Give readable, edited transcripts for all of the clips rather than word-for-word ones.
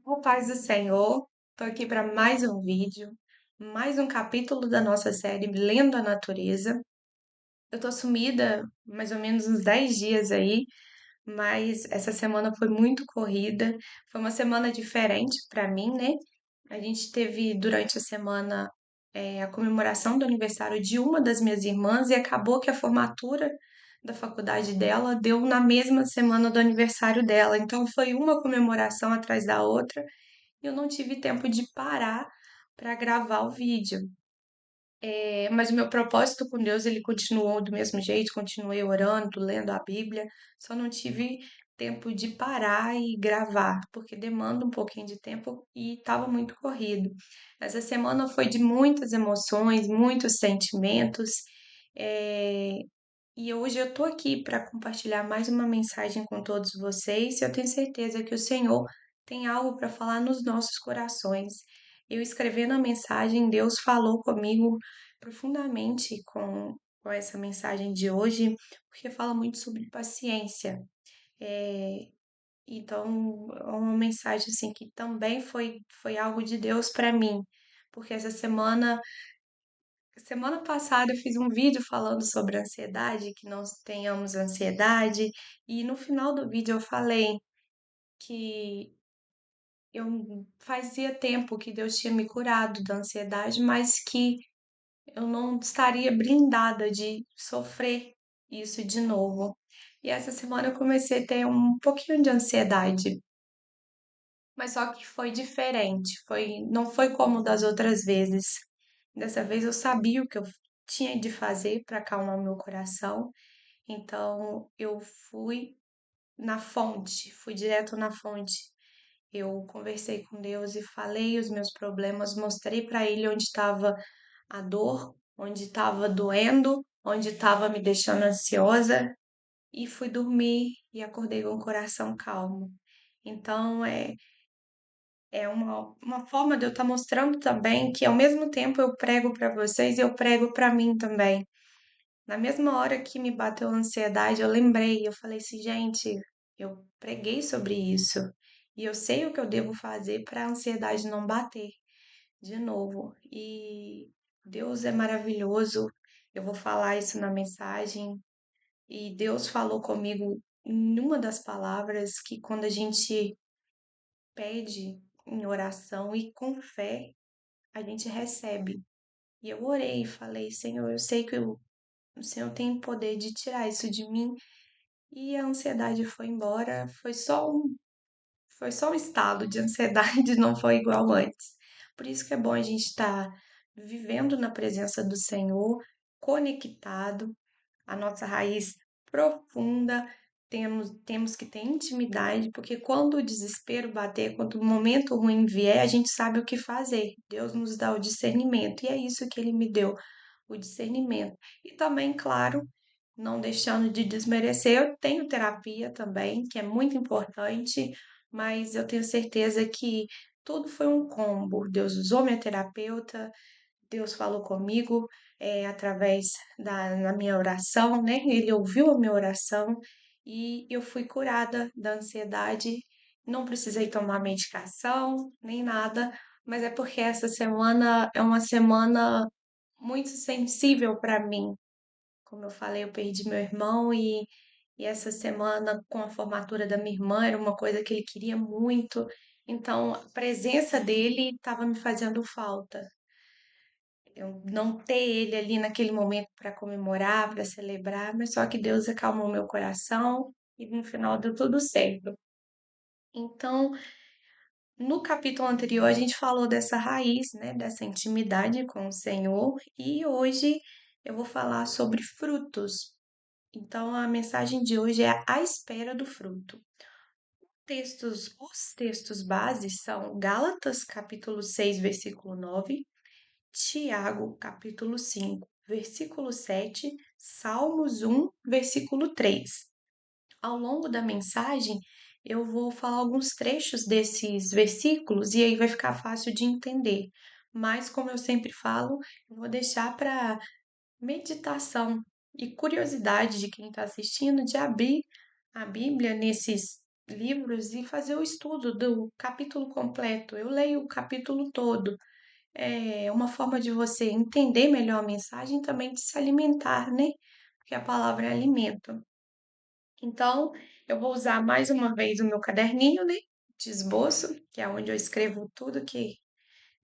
O paz do Senhor, estou aqui para mais um vídeo, mais um capítulo da nossa série Lendo a Natureza. Eu tô sumida mais ou menos uns 10 dias aí, mas essa semana foi muito corrida, foi uma semana diferente para mim, né? A gente teve durante a semana a comemoração do aniversário de uma das minhas irmãs e acabou que a formatura da faculdade dela deu na mesma semana do aniversário dela, então foi uma comemoração atrás da outra e eu não tive tempo de parar para gravar o vídeo. Mas o meu propósito com Deus, ele continuou do mesmo jeito, continuei orando, lendo a Bíblia, só não tive tempo de parar e gravar, porque demanda um pouquinho de tempo e estava muito corrido. Essa semana foi de muitas emoções, muitos sentimentos, é, e hoje eu tô aqui para compartilhar mais uma mensagem com todos vocês. E eu tenho certeza que o Senhor tem algo para falar nos nossos corações. Eu escrevendo a mensagem, Deus falou comigo profundamente com essa mensagem de hoje, porque fala muito sobre paciência. É, então, é uma mensagem assim que também foi algo de Deus para mim, porque essa semana passada eu fiz um vídeo falando sobre ansiedade, que nós tenhamos ansiedade, e no final do vídeo eu falei que eu fazia tempo que Deus tinha me curado da ansiedade, mas que eu não estaria blindada de sofrer isso de novo. E essa semana eu comecei a ter um pouquinho de ansiedade, mas só que foi diferente, não foi como das outras vezes. Dessa vez eu sabia o que eu tinha de fazer para acalmar o meu coração, então eu fui na fonte, fui direto na fonte. Eu conversei com Deus e falei os meus problemas, mostrei para Ele onde estava a dor, onde estava doendo, onde estava me deixando ansiosa e fui dormir e acordei com o coração calmo. Então, é uma forma de eu estar mostrando também que, ao mesmo tempo, eu prego para vocês e eu prego para mim também. Na mesma hora que me bateu a ansiedade, eu lembrei, eu falei assim, gente, eu preguei sobre isso e eu sei o que eu devo fazer para a ansiedade não bater de novo. E Deus é maravilhoso. Eu vou falar isso na mensagem. E Deus falou comigo em uma das palavras que quando a gente pede em oração e com fé, a gente recebe. E eu orei e falei, Senhor, eu sei que o Senhor tem o poder de tirar isso de mim. E a ansiedade foi embora. Foi só um estado de ansiedade, não foi igual antes. Por isso que é bom a gente estar vivendo na presença do Senhor, conectado, a nossa raiz profunda, temos que ter intimidade, porque quando o desespero bater, quando o momento ruim vier, a gente sabe o que fazer. Deus nos dá o discernimento, e é isso que Ele me deu, o discernimento. E também, claro, não deixando de desmerecer, eu tenho terapia também, que é muito importante, mas eu tenho certeza que tudo foi um combo. Deus usou minha terapeuta, Deus falou comigo através da minha oração, né? Ele ouviu a minha oração e eu fui curada da ansiedade. Não precisei tomar medicação nem nada, mas é porque essa semana é uma semana muito sensível para mim. Como eu falei, eu perdi meu irmão e essa semana, com a formatura da minha irmã, era uma coisa que ele queria muito. Então, a presença dele estava me fazendo falta. Eu não ter ele ali naquele momento para comemorar, para celebrar, mas só que Deus acalmou meu coração e no final deu tudo certo. Então, no capítulo anterior, a gente falou dessa raiz, né, dessa intimidade com o Senhor, e hoje eu vou falar sobre frutos. Então, a mensagem de hoje é a espera do fruto. Os textos bases são Gálatas, capítulo 6, versículo 9, Tiago, capítulo 5, versículo 7, Salmos 1, versículo 3. Ao longo da mensagem, eu vou falar alguns trechos desses versículos e aí vai ficar fácil de entender. Mas, como eu sempre falo, eu vou deixar para meditação e curiosidade de quem está assistindo de abrir a Bíblia nesses livros e fazer o estudo do capítulo completo. Eu leio o capítulo todo. É uma forma de você entender melhor a mensagem e também de se alimentar, né? Porque a palavra é alimento. Então, eu vou usar mais uma vez o meu caderninho, né? De esboço, que é onde eu escrevo tudo que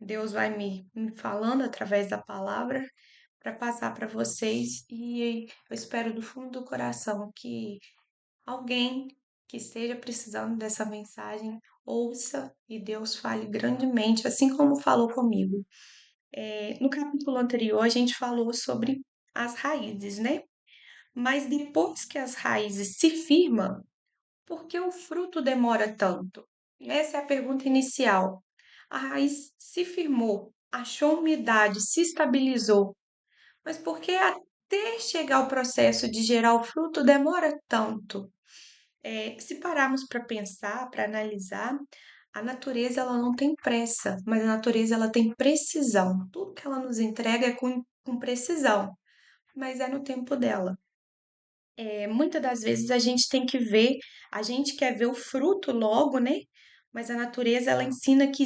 Deus vai me falando através da palavra para passar para vocês. E eu espero do fundo do coração que alguém que esteja precisando dessa mensagem ouça e Deus fale grandemente, assim como falou comigo. No capítulo anterior, a gente falou sobre as raízes, né? Mas depois que as raízes se firmam, por que o fruto demora tanto? Essa é a pergunta inicial. A raiz se firmou, achou umidade, se estabilizou, mas por que até chegar ao processo de gerar o fruto demora tanto? Se pararmos para pensar, para analisar, a natureza ela não tem pressa, mas a natureza ela tem precisão. Tudo que ela nos entrega é com precisão, mas é no tempo dela. Muitas das vezes a gente tem que ver, a gente quer ver o fruto logo, né? Mas a natureza ela ensina que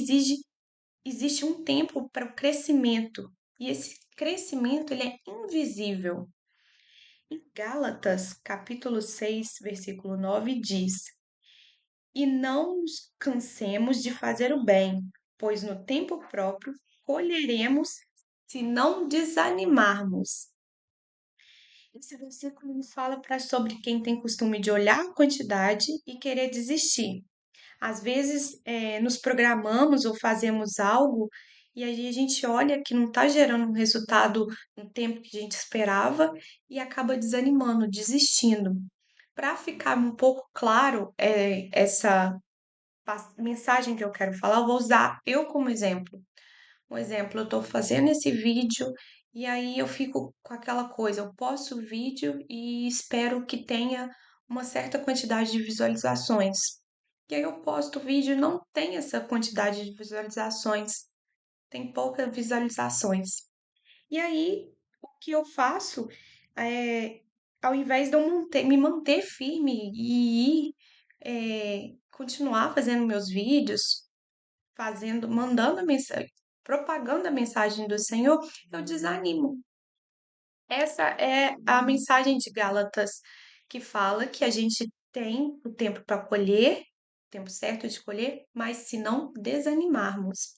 existe um tempo para o crescimento. E esse crescimento ele é invisível. Em Gálatas, capítulo 6, versículo 9 diz: E não nos cansemos de fazer o bem, pois no tempo próprio colheremos se não desanimarmos. Esse versículo me fala sobre quem tem costume de olhar a quantidade e querer desistir. Às vezes, nos programamos ou fazemos algo e aí a gente olha que não está gerando um resultado no tempo que a gente esperava e acaba desanimando, desistindo. Para ficar um pouco claro, essa mensagem que eu quero falar, eu vou usar eu como exemplo. Um exemplo, eu estou fazendo esse vídeo e aí eu fico com aquela coisa, eu posto o vídeo e espero que tenha uma certa quantidade de visualizações. E aí eu posto o vídeo e não tem essa quantidade de visualizações, tem poucas visualizações. E aí o que eu faço é, ao invés de eu me manter firme e ir, continuar fazendo meus vídeos, mandando a mensagem, propagando a mensagem do Senhor, eu desanimo. Essa é a mensagem de Gálatas que fala que a gente tem o tempo para colher, o tempo certo de colher, mas se não desanimarmos.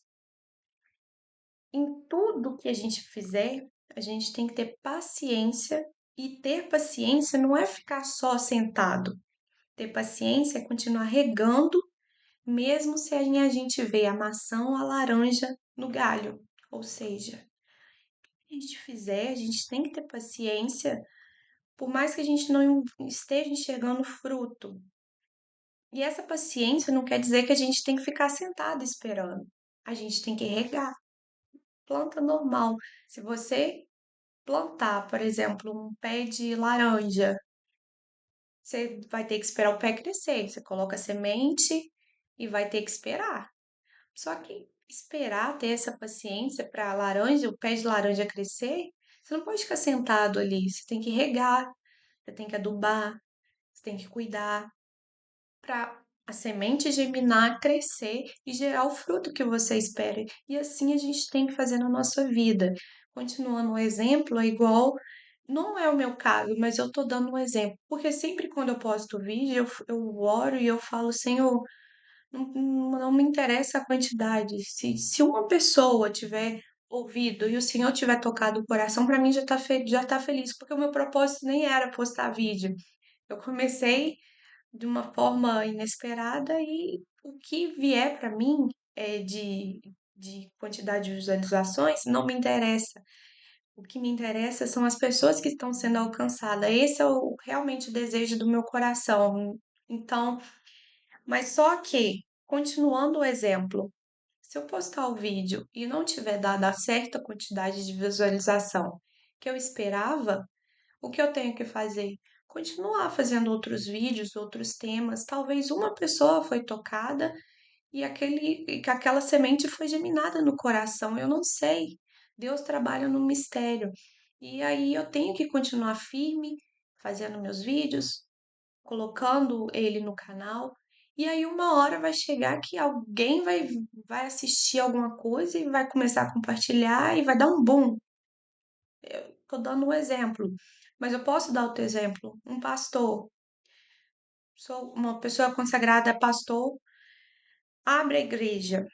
Em tudo que a gente fizer, a gente tem que ter paciência e ter paciência não é ficar só sentado. Ter paciência é continuar regando mesmo se a gente vê a maçã ou a laranja no galho. Ou seja, o que a gente fizer, a gente tem que ter paciência, por mais que a gente não esteja enxergando fruto. E essa paciência não quer dizer que a gente tem que ficar sentado esperando. A gente tem que regar. Planta normal. Se você plantar, por exemplo, um pé de laranja, você vai ter que esperar o pé crescer. Você coloca a semente e vai ter que esperar. Só que esperar ter essa paciência para a laranja, o pé de laranja crescer, você não pode ficar sentado ali. Você tem que regar, você tem que adubar, você tem que cuidar para a semente germinar, crescer e gerar o fruto que você espera. E assim a gente tem que fazer na nossa vida. Continuando o exemplo, é igual. Não é o meu caso, mas eu tô dando um exemplo. Porque sempre quando eu posto vídeo, eu oro e eu falo, Senhor, não me interessa a quantidade. Se uma pessoa tiver ouvido e o Senhor tiver tocado o coração, para mim já tá feliz, porque o meu propósito nem era postar vídeo. Eu comecei de uma forma inesperada e o que vier para mim de quantidade de visualizações não me interessa. O que me interessa são as pessoas que estão sendo alcançadas. Esse é realmente o desejo do meu coração. Então, mas só que, continuando o exemplo, se eu postar o vídeo e não tiver dado a certa quantidade de visualização que eu esperava, o que eu tenho que fazer? Continuar fazendo outros vídeos, outros temas. Talvez uma pessoa foi tocada e que aquela semente foi geminada no coração. Eu não sei. Deus trabalha no mistério. E aí eu tenho que continuar firme, fazendo meus vídeos, colocando ele no canal E aí uma hora vai chegar que alguém vai assistir alguma coisa e vai começar a compartilhar e vai dar um boom. Tô dando um exemplo, mas eu posso dar outro exemplo. Um pastor, sou uma pessoa consagrada, pastor, abre a igreja.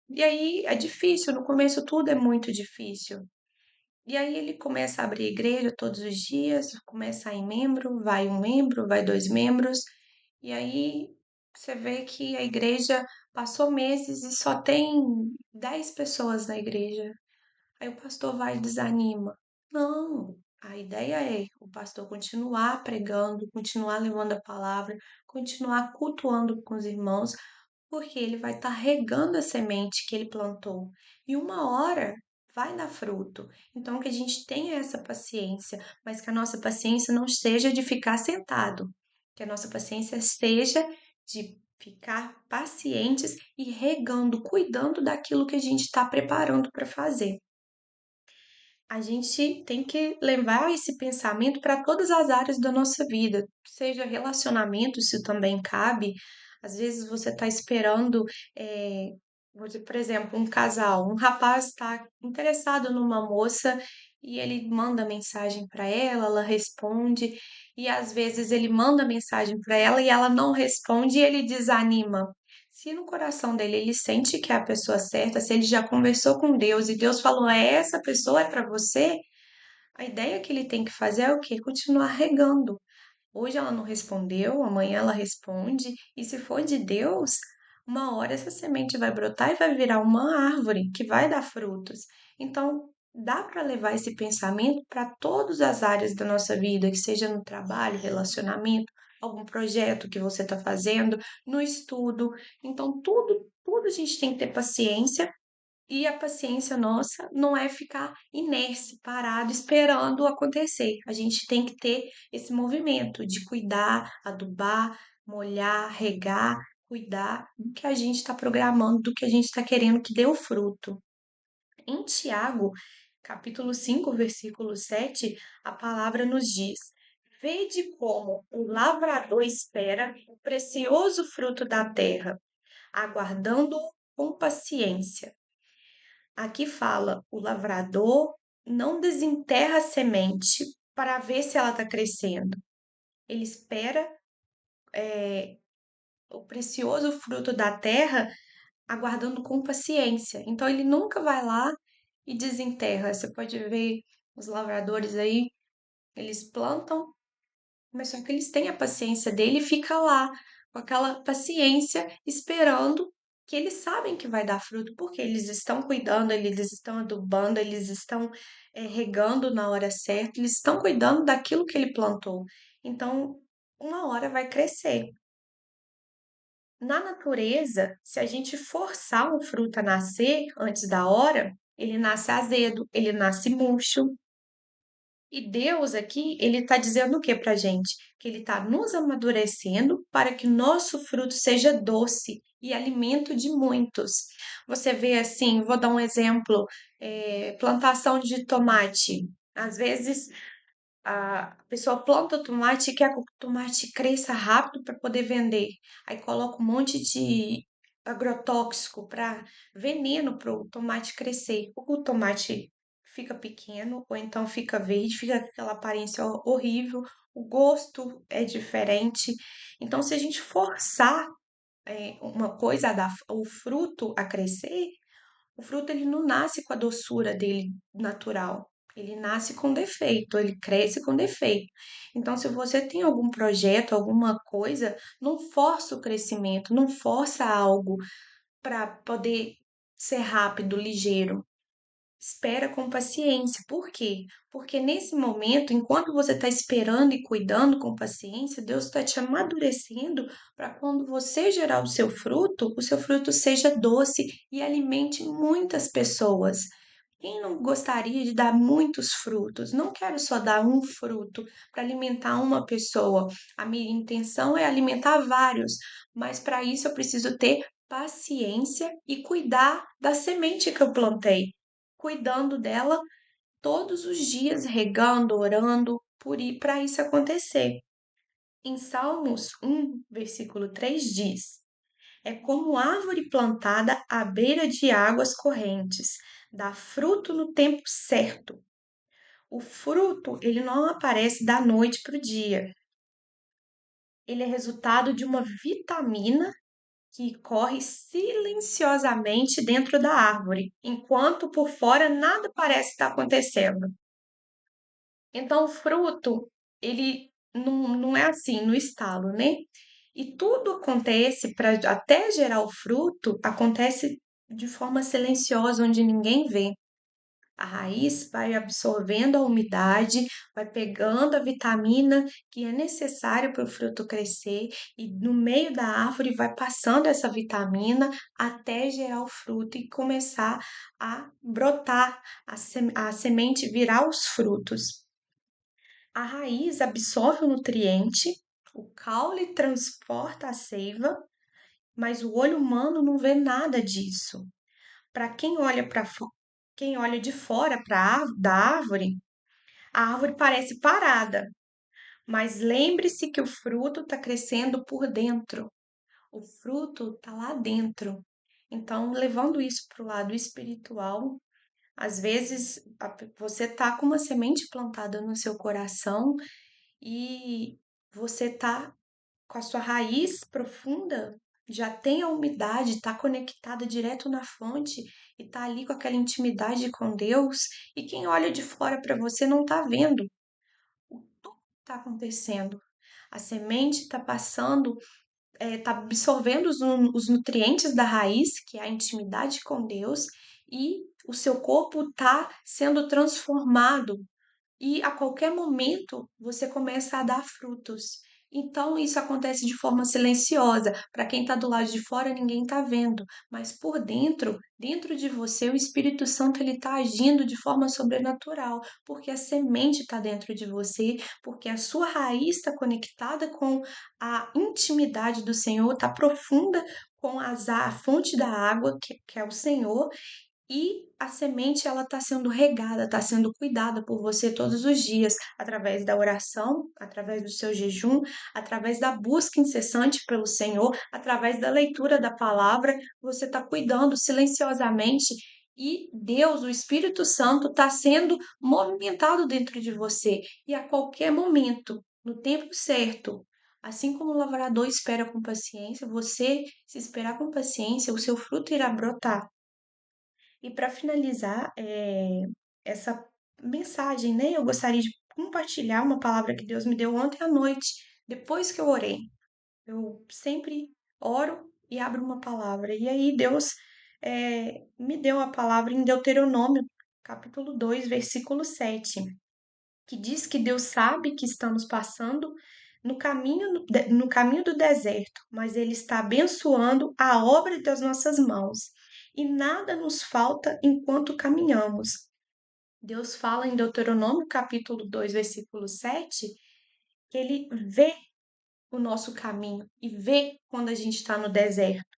E aí é difícil, no começo tudo é muito difícil. E aí ele começa a abrir a igreja todos os dias, começa a ir membro, vai dois membros, e aí você vê que a igreja passou meses e só tem 10 pessoas na igreja. Aí o pastor vai e desanima. Não, a ideia é o pastor continuar pregando, continuar levando a palavra, continuar cultuando com os irmãos, porque ele vai estar regando a semente que ele plantou. E uma hora vai dar fruto. Então, que a gente tenha essa paciência, mas que a nossa paciência não seja de ficar sentado, que a nossa paciência seja de ficar pacientes e regando, cuidando daquilo que a gente está preparando para fazer. A gente tem que levar esse pensamento para todas as áreas da nossa vida, seja relacionamento, isso também cabe. Às vezes você está esperando, por exemplo, um casal, um rapaz está interessado numa moça e ele manda mensagem para ela, ela responde, e às vezes ele manda mensagem para ela e ela não responde e ele desanima. Se no coração dele ele sente que é a pessoa certa, se ele já conversou com Deus e Deus falou, essa pessoa é para você, a ideia que ele tem que fazer é o quê? Continuar regando. Hoje ela não respondeu, amanhã ela responde, e se for de Deus, uma hora essa semente vai brotar e vai virar uma árvore que vai dar frutos. Então, dá para levar esse pensamento para todas as áreas da nossa vida, que seja no trabalho, relacionamento, algum projeto que você está fazendo, no estudo. Então, tudo a gente tem que ter paciência e a paciência nossa não é ficar inerte, parado, esperando acontecer. A gente tem que ter esse movimento de cuidar, adubar, molhar, regar, cuidar do que a gente está programando, do que a gente está querendo que dê o fruto. Em Tiago, capítulo 5, versículo 7, a palavra nos diz: Vede como o lavrador espera o precioso fruto da terra, aguardando-o com paciência. Aqui fala, o lavrador não desenterra a semente para ver se ela está crescendo. Ele espera o precioso fruto da terra, aguardando com paciência. Então ele nunca vai lá e desenterra. Você pode ver os lavradores aí, eles plantam, mas só que eles têm a paciência dele e fica lá com aquela paciência esperando que eles sabem que vai dar fruto, porque eles estão cuidando, eles estão adubando, eles estão regando na hora certa, eles estão cuidando daquilo que ele plantou. Então, uma hora vai crescer. Na natureza, se a gente forçar um fruto a nascer antes da hora, ele nasce azedo, ele nasce murcho, e Deus aqui, ele está dizendo o que para gente? Que ele está nos amadurecendo para que nosso fruto seja doce e alimento de muitos. Você vê assim, vou dar um exemplo, plantação de tomate. Às vezes a pessoa planta o tomate e quer que o tomate cresça rápido para poder vender. Aí coloca um monte de agrotóxico para veneno para o tomate crescer. O tomate fica pequeno ou então fica verde, fica com aquela aparência horrível, o gosto é diferente. Então, se a gente forçar uma coisa a dar o fruto a crescer, o fruto ele não nasce com a doçura dele natural. Ele nasce com defeito, ele cresce com defeito. Então, se você tem algum projeto, alguma coisa, não força o crescimento, não força algo para poder ser rápido, ligeiro. Espera com paciência. Por quê? Porque nesse momento, enquanto você está esperando e cuidando com paciência, Deus está te amadurecendo para quando você gerar o seu fruto seja doce e alimente muitas pessoas. Quem não gostaria de dar muitos frutos? Não quero só dar um fruto para alimentar uma pessoa. A minha intenção é alimentar vários, mas para isso eu preciso ter paciência e cuidar da semente que eu plantei, cuidando dela todos os dias, regando, orando, para isso acontecer. Em Salmos 1, versículo 3 diz: É como árvore plantada à beira de águas correntes, dá fruto no tempo certo. O fruto, ele não aparece da noite para o dia. Ele é resultado de uma vitamina que corre silenciosamente dentro da árvore, enquanto por fora nada parece estar acontecendo. Então, o fruto, ele não é assim, no estalo, né? E tudo acontece para até gerar o fruto, acontece de forma silenciosa, onde ninguém vê. A raiz vai absorvendo a umidade, vai pegando a vitamina que é necessária para o fruto crescer, e no meio da árvore vai passando essa vitamina até gerar o fruto e começar a brotar, a semente virar os frutos. A raiz absorve o nutriente, o caule transporta a seiva, mas o olho humano não vê nada disso. Para quem olha de fora da árvore, a árvore parece parada, mas lembre-se que o fruto está crescendo por dentro. O fruto está lá dentro. Então, levando isso para o lado espiritual, às vezes você está com uma semente plantada no seu coração e você está com a sua raiz profunda, já tem a umidade, está conectada direto na fonte e está ali com aquela intimidade com Deus, e quem olha de fora para você não está vendo o que está acontecendo. A semente está passando, está absorvendo os nutrientes da raiz, que é a intimidade com Deus, e o seu corpo está sendo transformado e a qualquer momento você começa a dar frutos. Então, isso acontece de forma silenciosa. Para quem está do lado de fora, ninguém está vendo. Mas por dentro, dentro de você, o Espírito Santo ele está agindo de forma sobrenatural, porque a semente está dentro de você, porque a sua raiz está conectada com a intimidade do Senhor, está profunda com a fonte da água, que é o Senhor, e a semente ela está sendo regada, está sendo cuidada por você todos os dias, através da oração, através do seu jejum, através da busca incessante pelo Senhor, através da leitura da palavra, você está cuidando silenciosamente e Deus, o Espírito Santo, está sendo movimentado dentro de você. E a qualquer momento, no tempo certo, assim como o lavrador espera com paciência, você, se esperar com paciência, o seu fruto irá brotar. E para finalizar, essa mensagem, né, eu gostaria de compartilhar uma palavra que Deus me deu ontem à noite, depois que eu orei. Eu sempre oro e abro uma palavra. E aí Deus me deu a palavra em Deuteronômio, capítulo 2 versículo 7, que diz que Deus sabe que estamos passando no caminho do deserto, mas Ele está abençoando a obra das nossas mãos e nada nos falta enquanto caminhamos. Deus fala em Deuteronômio capítulo 2 versículo 7, que Ele vê o nosso caminho e vê quando a gente está no deserto,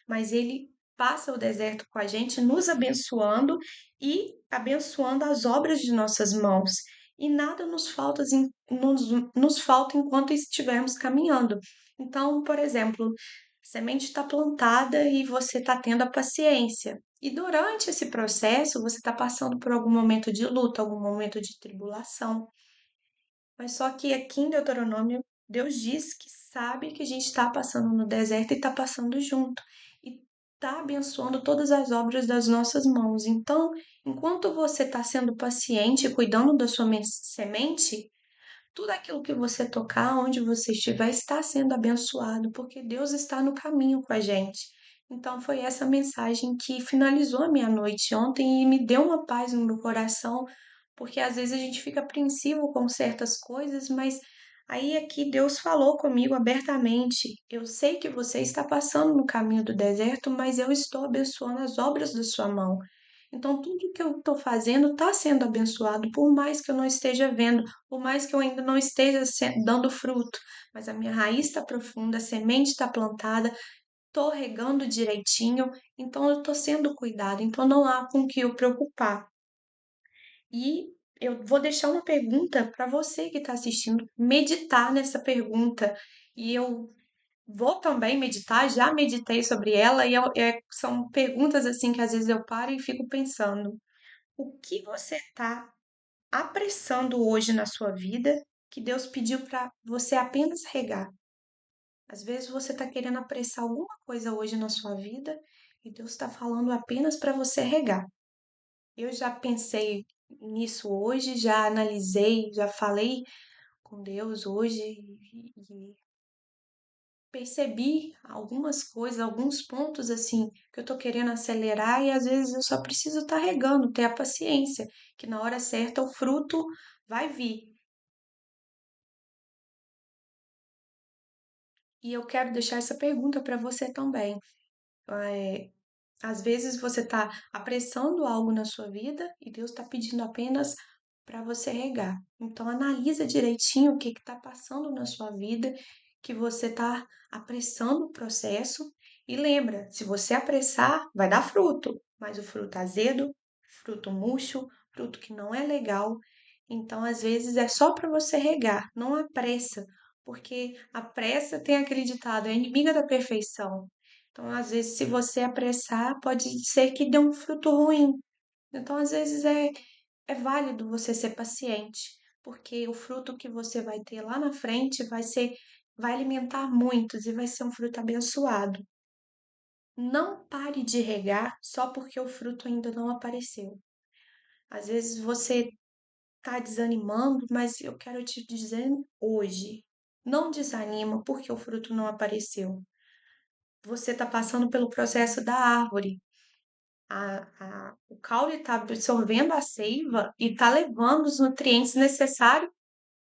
mas ele passa o deserto com a gente, nos abençoando e abençoando as obras de nossas mãos. E nada nos falta enquanto estivermos caminhando. Então, por exemplo, a semente está plantada e você está tendo a paciência. E durante esse processo, você está passando por algum momento de luta, algum momento de tribulação. Mas só que aqui em Deuteronômio, Deus diz que sabe que a gente está passando no deserto e está passando junto. E está abençoando todas as obras das nossas mãos. Então, enquanto você está sendo paciente, e cuidando da sua semente, tudo aquilo que você tocar, onde você estiver, está sendo abençoado, porque Deus está no caminho com a gente. Então, foi essa mensagem que finalizou a minha noite ontem e me deu uma paz no meu coração, porque às vezes a gente fica apreensivo com certas coisas, mas aí aqui Deus falou comigo abertamente. Eu sei que você está passando no caminho do deserto, mas eu estou abençoando as obras da sua mão. Então, tudo que eu estou fazendo está sendo abençoado, por mais que eu não esteja vendo, por mais que eu ainda não esteja dando fruto, mas a minha raiz está profunda, a semente está plantada, estou regando direitinho, então eu estou sendo cuidado, então não há com que eu preocupar. E eu vou deixar uma pergunta para você que está assistindo, meditar nessa pergunta. E eu vou também meditar, já meditei sobre ela e são perguntas assim que às vezes eu paro e fico pensando: o que você está apressando hoje na sua vida que Deus pediu para você apenas regar? Às vezes você está querendo apressar alguma coisa hoje na sua vida e Deus está falando apenas para você regar. Eu já pensei nisso hoje, já analisei, já falei com Deus hoje e percebi algumas coisas, alguns pontos assim que eu tô querendo acelerar e às vezes eu só preciso estar regando, ter a paciência, que na hora certa o fruto vai vir. E eu quero deixar essa pergunta para você também. É, Às vezes você está apressando algo na sua vida e Deus está pedindo apenas para você regar. Então analisa direitinho o que está passando na sua vida, que você está apressando o processo. E lembra, se você apressar, vai dar fruto, mas o fruto azedo, fruto murcho, fruto que não é legal. Então, às vezes, é só para você regar, não apressa, porque a pressa tem aquele ditado, é inimiga da perfeição. Então, às vezes, se você apressar, pode ser que dê um fruto ruim. Então, às vezes, é válido você ser paciente, porque o fruto que você vai ter lá na frente vai alimentar muitos e vai ser um fruto abençoado. Não pare de regar só porque o fruto ainda não apareceu. Às vezes você está desanimando, mas eu quero te dizer hoje, não desanima porque o fruto não apareceu. Você está passando pelo processo da árvore. O caule está absorvendo a seiva e está levando os nutrientes necessários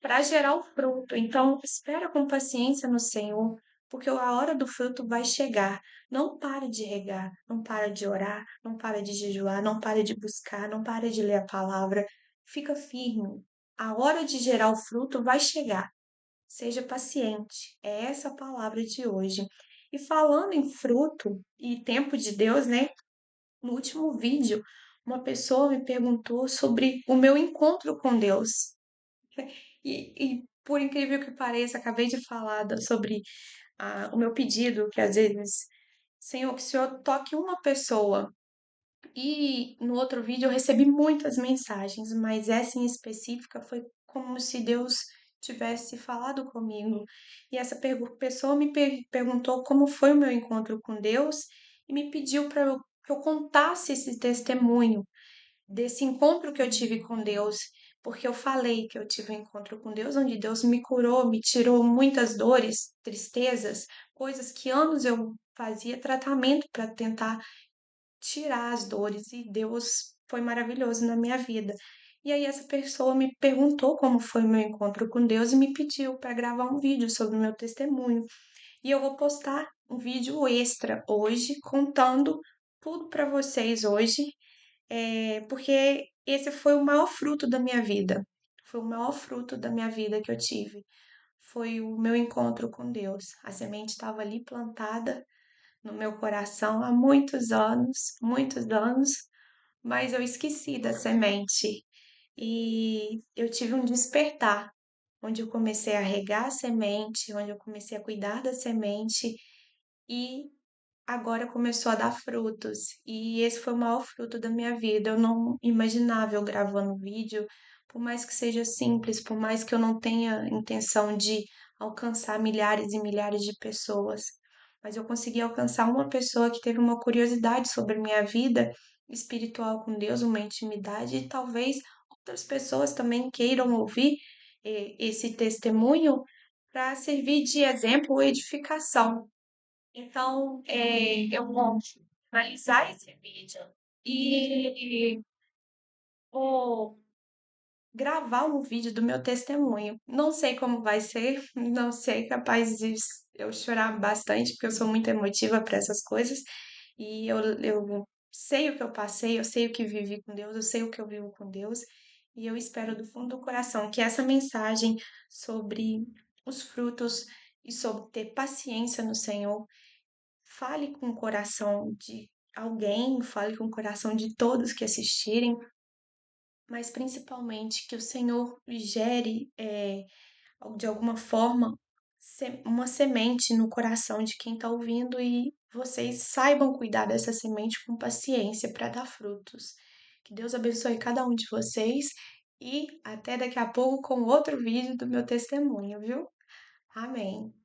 para gerar o fruto. Então, espera com paciência no Senhor, porque a hora do fruto vai chegar. Não pare de regar, não para de orar, não para de jejuar, não para de buscar, não para de ler a palavra. Fica firme. A hora de gerar o fruto vai chegar. Seja paciente. É essa a palavra de hoje. E falando em fruto e tempo de Deus, né? No último vídeo, uma pessoa me perguntou sobre o meu encontro com Deus. Por incrível que pareça, acabei de falar sobre o meu pedido, que às vezes, Senhor, que o Senhor toque uma pessoa. E no outro vídeo eu recebi muitas mensagens, mas essa em específica foi como se Deus tivesse falado comigo. E essa pessoa me perguntou como foi o meu encontro com Deus e me pediu para que eu contasse esse testemunho desse encontro que eu tive com Deus, porque eu falei que eu tive um encontro com Deus, onde Deus me curou, me tirou muitas dores, tristezas, coisas que anos eu fazia tratamento para tentar tirar as dores e Deus foi maravilhoso na minha vida. E aí essa pessoa me perguntou como foi o meu encontro com Deus e me pediu para gravar um vídeo sobre o meu testemunho. E eu vou postar um vídeo extra hoje contando tudo para vocês hoje, porque esse foi o maior fruto da minha vida. Foi o maior fruto da minha vida que eu tive. Foi o meu encontro com Deus. A semente estava ali plantada no meu coração há muitos anos, mas eu esqueci da semente. E eu tive um despertar, onde eu comecei a regar a semente, onde eu comecei a cuidar da semente e agora começou a dar frutos. E esse foi o maior fruto da minha vida. Eu não imaginava eu gravando vídeo, por mais que seja simples, por mais que eu não tenha intenção de alcançar milhares e milhares de pessoas. Mas eu consegui alcançar uma pessoa que teve uma curiosidade sobre a minha vida espiritual com Deus, uma intimidade, e talvez outras pessoas também queiram ouvir esse testemunho para servir de exemplo ou edificação. Então, eu vou analisar esse vídeo e vou gravar um vídeo do meu testemunho. Não sei como vai ser, não sei, capaz de eu chorar bastante, porque eu sou muito emotiva para essas coisas. E eu sei o que eu passei, eu sei o que vivi com Deus, eu sei o que eu vivo com Deus. E eu espero do fundo do coração que essa mensagem sobre os frutos e sobre ter paciência no Senhor fale com o coração de alguém, fale com o coração de todos que assistirem, mas principalmente que o Senhor gere de alguma forma uma semente no coração de quem está ouvindo e vocês saibam cuidar dessa semente com paciência para dar frutos. Que Deus abençoe cada um de vocês e até daqui a pouco com outro vídeo do meu testemunho, viu? Amém.